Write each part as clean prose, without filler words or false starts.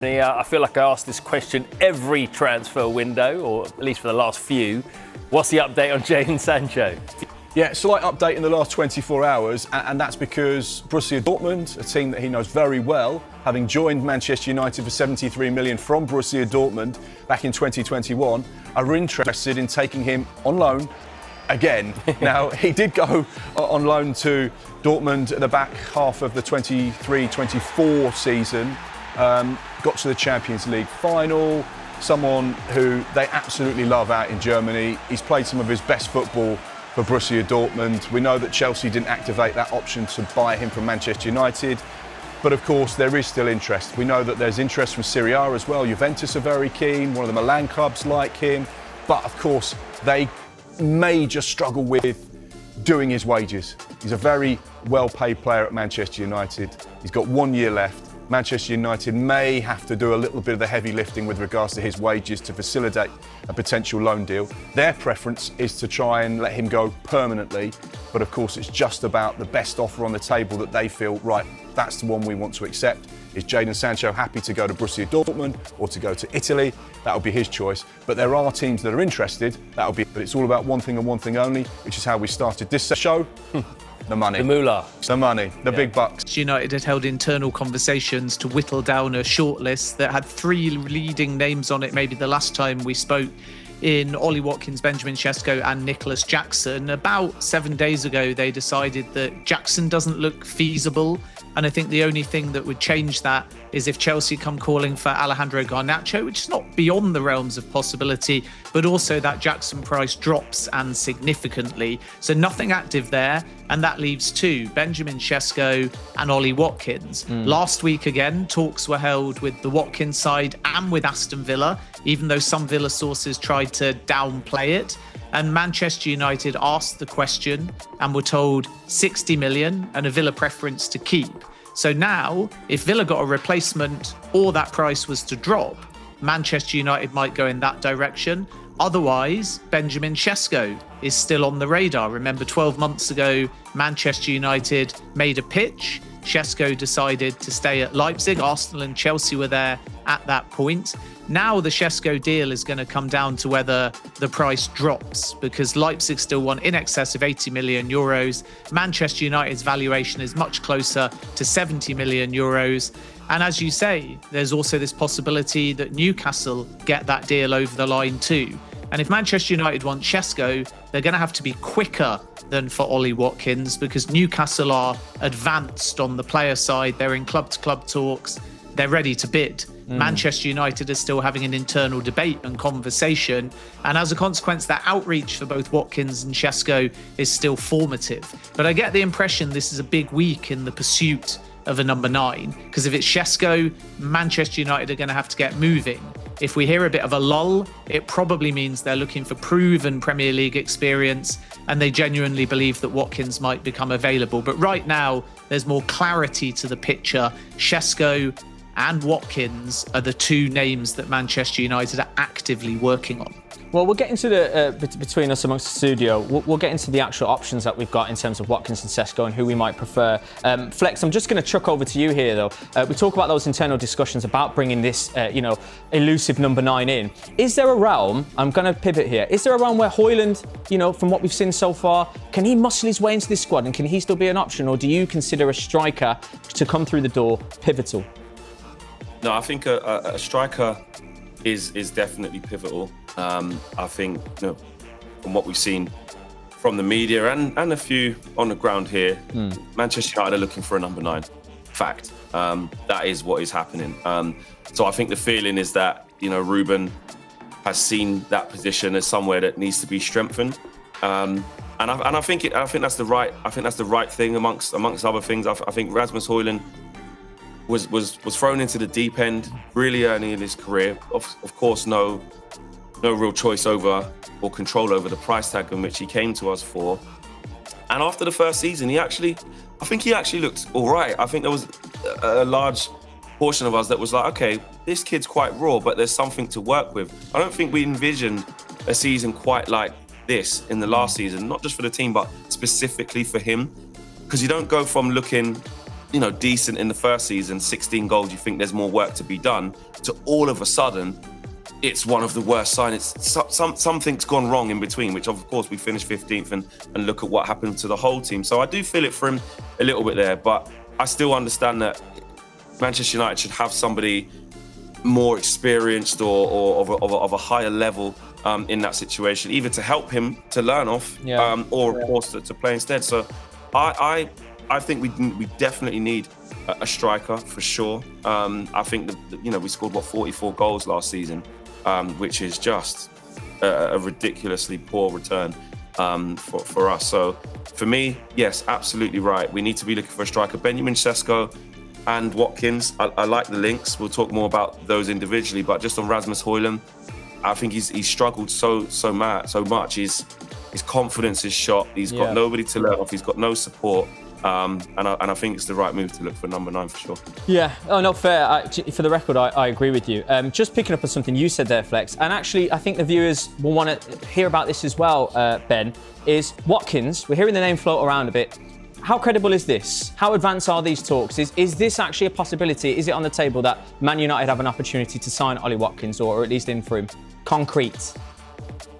I feel like I ask this question every transfer window, or at least for the last few. What's the update on Jadon Sancho? Yeah, slight update in the last 24 hours, and that's because Borussia Dortmund, a team that he knows very well, having joined Manchester United for 73 million from Borussia Dortmund back in 2021, are interested in taking him on loan again. Now, he did go on loan to Dortmund at the back half of the 23-24 season, got to the Champions League final, someone who they absolutely love out in Germany. He's played some of his best football for Borussia Dortmund. We know that Chelsea didn't activate that option to buy him from Manchester United, but of course there is still interest. We know that there's interest from Serie A as well. Juventus are very keen, one of the Milan clubs like him, but of course they may just struggle with doing his wages. He's a very well-paid player at Manchester United. He's got 1 year left. Manchester United may have to do a little bit of the heavy lifting with regards to his wages to facilitate a potential loan deal. Their preference is to try and let him go permanently, but of course it's just about the best offer on the table that they feel, right, that's the one we want to accept. Is Jadon Sancho happy to go to Borussia Dortmund or to go to Italy? That'll be his choice. But there are teams that are interested. But it's all about one thing and one thing only, which is how we started this show. The money. The moolah. The money. The big bucks. United had held internal conversations to whittle down a shortlist that had 3 leading names on it, maybe the last time we spoke, in Ollie, Watkins, Benjamin Šeško and Nicholas Jackson. About 7 days ago, they decided that Jackson doesn't look feasible. And I think the only thing that would change that is if Chelsea come calling for Alejandro Garnacho, which is not beyond the realms of possibility, but also that Jackson price drops and significantly. So nothing active there. And that leaves 2, Benjamin Šeško and Ollie Watkins. Last week again, talks were held with the Watkins side and with Aston Villa, even though some Villa sources tried to downplay it. And Manchester United asked the question and were told 60 million and a Villa preference to keep. So now, if Villa got a replacement or that price was to drop, Manchester United might go in that direction. Otherwise, Benjamin Šeško is still on the radar. Remember, 12 months ago, Manchester United made a pitch. Šeško decided to stay at Leipzig. Arsenal and Chelsea were there at that point. Now the Šeško deal is going to come down to whether the price drops, because Leipzig still want in excess of 80 million euros. Manchester United's valuation is much closer to 70 million euros. And as you say, there's also this possibility that Newcastle get that deal over the line too. And if Manchester United want Šeško, they're going to have to be quicker than for Ollie Watkins, because Newcastle are advanced on the player side. They're in club-to-club talks. They're ready to bid. Manchester United is still having an internal debate and conversation. And as a consequence, that outreach for both Watkins and Šeško is still formative. But I get the impression this is a big week in the pursuit of a number 9, because if it's Šeško, Manchester United are going to have to get moving. If we hear a bit of a lull, it probably means they're looking for proven Premier League experience and they genuinely believe that Watkins might become available. But right now, there's more clarity to the picture. Šeško and Watkins are the 2 names that Manchester United are actively working on. Well, we'll get into the between us amongst the studio. We'll get into the actual options that we've got in terms of Watkins and Šeško and who we might prefer. Flex, I'm just going to chuck over to you here, though. We talk about those internal discussions about bringing this, elusive number 9 in. Is there a realm? I'm going to pivot here. Is there a realm where Højlund, from what we've seen so far, can he muscle his way into this squad and can he still be an option, or do you consider a striker to come through the door pivotal? No, I think a striker is definitely pivotal. I think, from what we've seen from the media and a few on the ground here, Manchester United are looking for a number 9. Fact. That is what is happening. So I think the feeling is that, Ruben has seen that position as somewhere that needs to be strengthened. And I think that's the right thing amongst other things. I think Rasmus Højlund was thrown into the deep end really early in his career. Of course, no real choice over or control over the price tag in which he came to us for. And after the first season, I think he actually looked all right. I think there was a large portion of us that was like, okay, this kid's quite raw, but there's something to work with. I don't think we envisioned a season quite like this in the last season, not just for the team, but specifically for him. Because you don't go from looking decent in the first season, 16 goals, you think there's more work to be done, to all of a sudden, it's one of the worst signs. Something's gone wrong in between, which of course we finished 15th and look at what happened to the whole team. So I do feel it for him a little bit there, but I still understand that Manchester United should have somebody more experienced or of a higher level in that situation, either to help him to learn off or of course to play instead. So I think we definitely need a striker for sure. I think we scored 44 goals last season, which is just a ridiculously poor return for us. So for me, yes, absolutely right. We need to be looking for a striker. Benjamin Šeško and Watkins, I like the links. We'll talk more about those individually, but just on Rasmus Højlund, I think he's struggled so much. His confidence is shot. He's got nobody to learn off. He's got no support. And I think it's the right move to look for number 9 for sure. Yeah, no, fair. For the record, I agree with you. Just picking up on something you said there, Flex, and actually I think the viewers will want to hear about this as well, Ben, is Watkins. We're hearing the name float around a bit. How credible is this? How advanced are these talks? Is this actually a possibility? Is it on the table that Man United have an opportunity to sign Ollie Watkins or at least in for him? Concrete?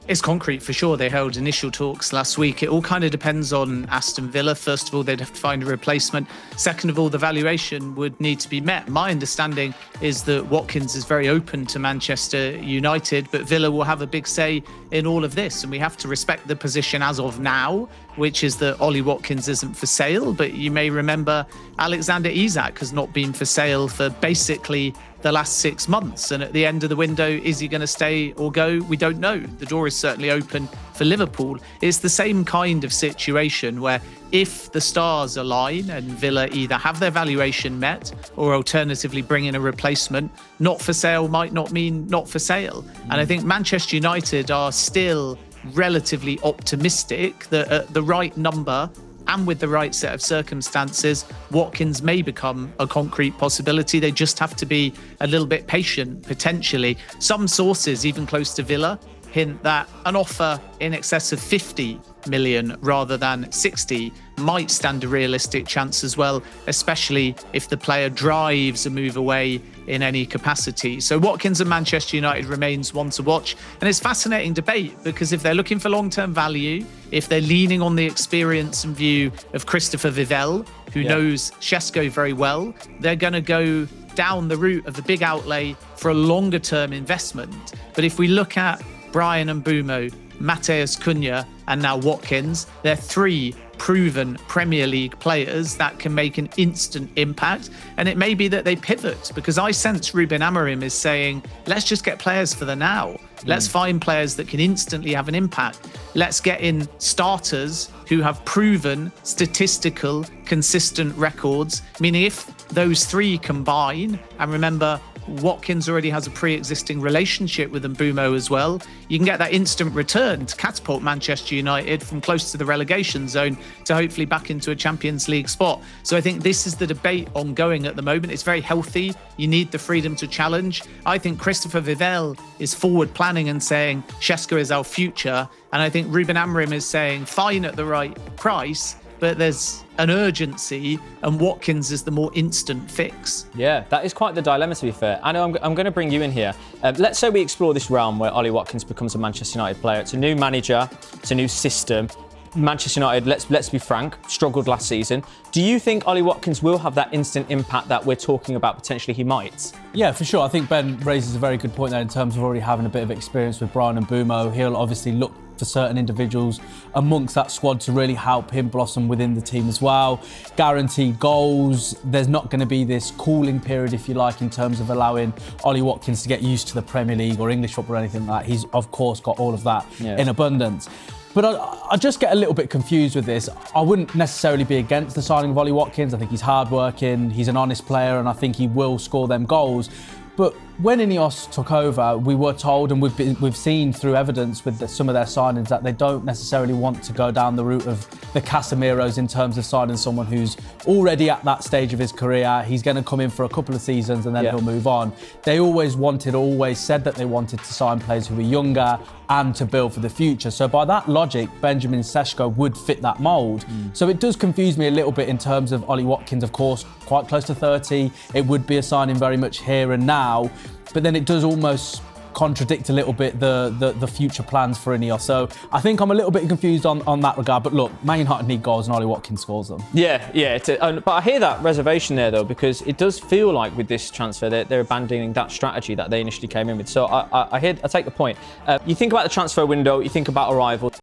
It's concrete for sure. They held initial talks last week. It all kind of depends on Aston Villa. First of all, they'd have to find a replacement. Second of all, the valuation would need to be met. My understanding is that Watkins is very open to Manchester United, but Villa will have a big say in all of this. And we have to respect the position as of now, which is that Ollie Watkins isn't for sale. But you may remember Alexander Isak has not been for sale for basically the last 6 months. And at the end of the window, is he going to stay or go? We don't know. The door is certainly open for Liverpool. It's the same kind of situation where if the stars align and Villa either have their valuation met or alternatively bring in a replacement, not for sale might not mean not for sale. And I think Manchester United are still relatively optimistic that at the right number and with the right set of circumstances, Watkins may become a concrete possibility. They just have to be a little bit patient, potentially. Some sources, even close to Villa, hint that an offer in excess of 50 million rather than 60 might stand a realistic chance as well, especially if the player drives a move away in any capacity. So Watkins and Manchester United remains one to watch. And it's a fascinating debate because if they're looking for long-term value, if they're leaning on the experience and view of Christopher Vivell, who knows Šeško very well, they're going to go down the route of the big outlay for a longer-term investment. But if we look at Bryan Mbeumo, Matheus Cunha, and now Watkins, they're 3 proven Premier League players that can make an instant impact. And it may be that they pivot, because I sense Ruben Amorim is saying, let's just get players for the now. Let's find players that can instantly have an impact. Let's get in starters who have proven statistical, consistent records, meaning if those 3 combine, and remember, Watkins already has a pre-existing relationship with Mbeumo as well, you can get that instant return to catapult Manchester United from close to the relegation zone to hopefully back into a Champions League spot. So I think this is the debate ongoing at the moment. It's very healthy. You need the freedom to challenge. I think Christopher Vivell is forward planning and saying Šeško is our future. And I think Ruben Amorim is saying fine at the right price, but there's an urgency, and Watkins is the more instant fix. Yeah, that is quite the dilemma, to be fair. I know I'm going to bring you in here. Let's say we explore this realm where Ollie Watkins becomes a Manchester United player. It's a new manager, it's a new system. Manchester United, let's be frank, struggled last season. Do you think Ollie Watkins will have that instant impact that we're talking about potentially he might? Yeah, for sure. I think Ben raises a very good point there in terms of already having a bit of experience with Bryan Mbeumo. He'll obviously look for certain individuals amongst that squad to really help him blossom within the team as well. Guaranteed goals. There's not going to be this cooling period, if you like, in terms of allowing Ollie Watkins to get used to the Premier League or English football or anything like that. He's, of course, got all of that in abundance. But I just get a little bit confused with this. I wouldn't necessarily be against the signing of Ollie Watkins. I think he's hardworking, he's an honest player, and I think he will score them goals. But when Ineos took over, we were told, and we've seen through evidence with some of their signings, that they don't necessarily want to go down the route of the Casemiros in terms of signing someone who's already at that stage of his career. He's going to come in for a couple of seasons and then he'll move on. They always said that they wanted to sign players who were younger and to build for the future. So by that logic, Benjamin Šeško would fit that mould. So it does confuse me a little bit in terms of Ollie Watkins, of course, quite close to 30. It would be a signing very much here and now, but then it does almost contradict a little bit the future plans for Ineos. So I think I'm a little bit confused on that regard. But look, Man United need goals and Ollie Watkins scores them. Yeah. But I hear that reservation there, though, because it does feel like with this transfer they're abandoning that strategy that they initially came in with. So I take the point. You think about the transfer window, you think about arrival.